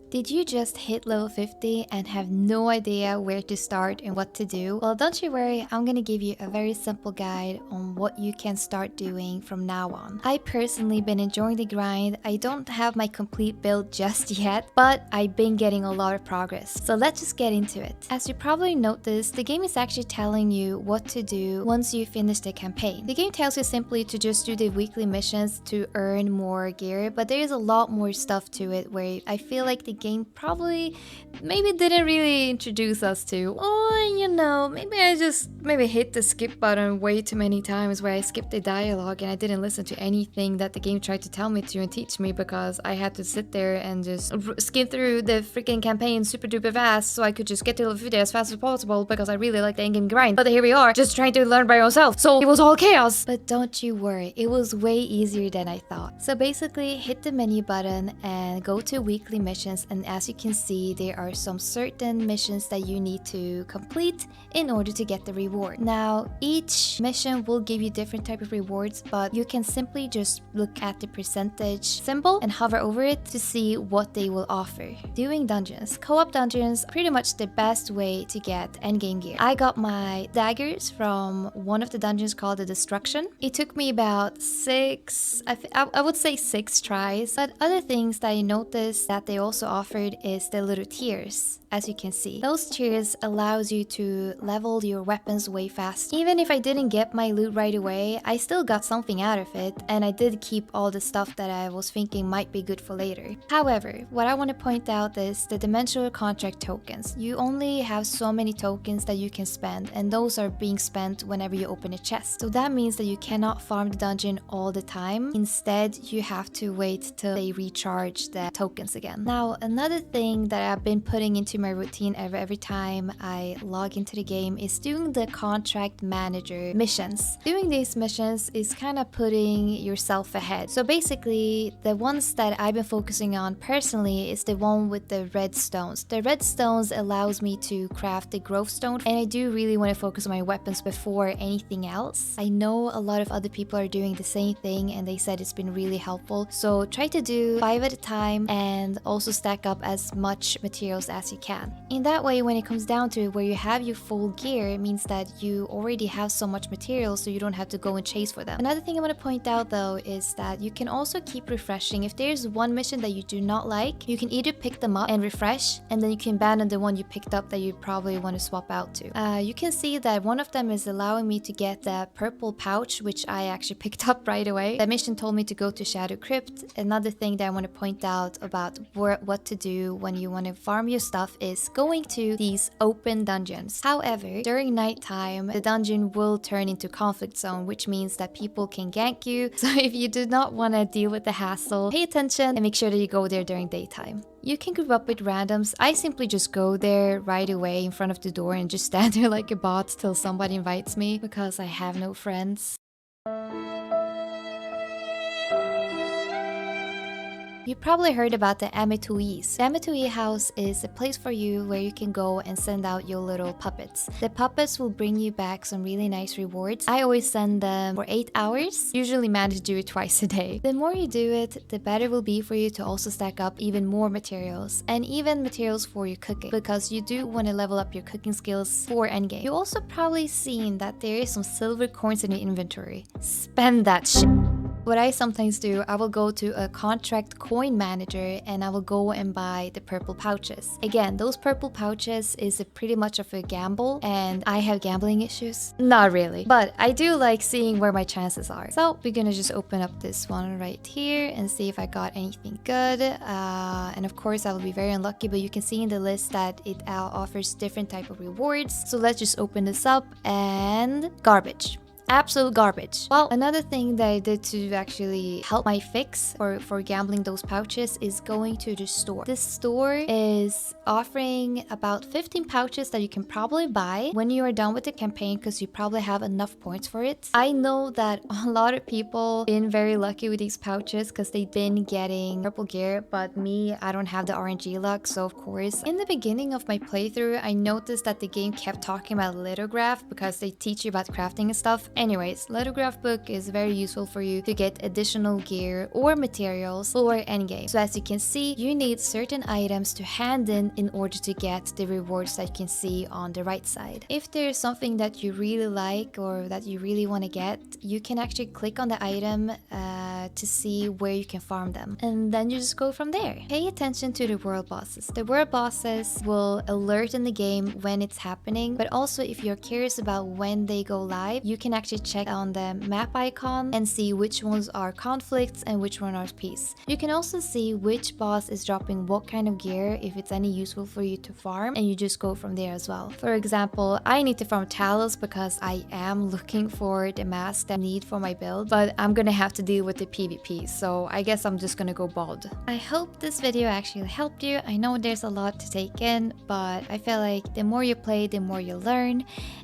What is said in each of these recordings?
Did you just hit level 50 and have no idea where to start and what to do? Well, don't you worry, I'm gonna give you a very simple guide on what you can start doing from now on. I personally been enjoying the grind. I don't have my complete build just yet, but I've been getting a lot of progress. So let's just get into it. As you probably noticed, the game is actually telling you what to do once you finish the campaign. The game tells you simply to just do the weekly missions to earn more gear, but there is a lot more stuff to it where I feel like the game probably maybe didn't really introduce us to. Or, you know, maybe I just hit the skip button way too many times where I skipped the dialogue and I didn't listen to anything that the game tried to tell me to and teach me because I had to sit there and just skim through the freaking campaign super duper fast so I could just get to level 50 as fast as possible because I really like the endgame grind. But here we are, just trying to learn by yourself. So it was all chaos. But don't you worry, it was way easier than I thought. So basically, hit the menu button and go to weekly missions, and as you can see, there are some certain missions that you need to complete in order to get the reward. Now, each mission will give you different type of rewards, but you can simply just look at the percentage symbol and hover over it to see what they will offer. Doing dungeons. Co-op dungeons are pretty much the best way to get endgame gear. I got my daggers from one of the dungeons called the Destruction. It took me about I would say 6 tries, but other things that I noticed that they also offered is the little tiers. As you can see, those tiers allows you to level your weapons way fast. Even if I didn't get my loot right away, I still got something out of it, and I did keep all the stuff that I was thinking might be good for later. However, what I want to point out is the dimensional contract tokens. You only have so many tokens that you can spend, and those are being spent whenever you open a chest. So that means that you cannot farm the dungeon all the time. Instead, you have to wait till they recharge the tokens again. Now, another thing that I've been putting into my routine every time I log into the game is doing the contract manager missions. Doing these missions is kind of putting yourself ahead. So basically, the ones that I've been focusing on personally is the one with the red stones. The red stones allows me to craft the growth stone, and I do really want to focus on my weapons before anything else. I know a lot of other people are doing the same thing and they said it's been really helpful. So try to do 5 at a time and also stack up as much materials as you can. In that way, when it comes down to it, where you have your full gear, it means that you already have so much material so you don't have to go and chase for them. Another thing I want to point out though is that you can also keep refreshing. If there's one mission that you do not like, you can either pick them up and refresh, and then you can abandon the one you picked up that you probably want to swap out to. You can see that one of them is allowing me to get the purple pouch, which I actually picked up right away. The mission told me to go to Shadow Crypt. Another thing that I want to point out about what to do when you want to farm your stuff is going to these open dungeons. However, during nighttime, the dungeon will turn into conflict zone, which means that people can gank you. So if you do not want to deal with the hassle, pay attention and make sure that you go there during daytime. You can group up with randoms. I simply just go there right away in front of the door and just stand there like a bot till somebody invites me because I have no friends. You probably heard about the Amituis. The Amitui house is a place for you where you can go and send out your little puppets. The puppets will bring you back some really nice rewards. I always send them for 8 hours. Usually manage to do it twice a day. The more you do it, the better it will be for you to also stack up even more materials, and even materials for your cooking, because you do want to level up your cooking skills for endgame. You also probably seen that there is some silver coins in your inventory. Spend that shit. What I sometimes do, I will go to a contract coin manager and I will go and buy the purple pouches. Again, those purple pouches is pretty much of a gamble, and I have gambling issues. Not really, but I do like seeing where my chances are. So we're gonna just open up this one right here and see if I got anything good. And of course I will be very unlucky, but you can see in the list that it offers different type of rewards. So let's just open this up, and garbage. Absolute garbage. Well, another thing that I did to actually help my fix for gambling those pouches is going to the store. This store is offering about 15 pouches that you can probably buy when you are done with the campaign, because you probably have enough points for it. I know that a lot of people been very lucky with these pouches because they've been getting purple gear, but me, I don't have the RNG luck. So of course, in the beginning of my playthrough, I noticed that the game kept talking about Litograph because they teach you about crafting and stuff. Anyways, Litograph book is very useful for you to get additional gear or materials for endgame. So as you can see, you need certain items to hand in order to get the rewards that you can see on the right side. If there's something that you really like or that you really want to get, you can actually click on the item to see where you can farm them, and then you just go from there. Pay attention to the world bosses. The world bosses will alert in the game when it's happening, but also if you're curious about when they go live, you can actually check on the map icon and see which ones are conflicts and which one are peace. You can also see which boss is dropping what kind of gear, if it's any useful for you to farm, and you just go from there as well. For example, I need to farm Talos because I am looking for the mask that I need for my build, but I'm gonna have to deal with the PvP, so I guess I'm just gonna go bald. I hope this video actually helped you. I know there's a lot to take in, but I feel like the more you play, the more you learn.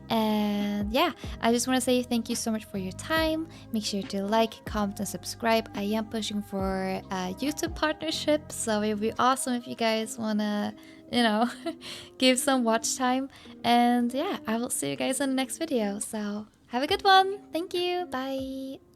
And yeah, I just want to say thank you so much for your time. Make sure to like, comment, and subscribe. I am pushing for a YouTube partnership, so it would be awesome if you guys want to, give some watch time. And yeah, I will see you guys in the next video. So have a good one. Thank you. Bye.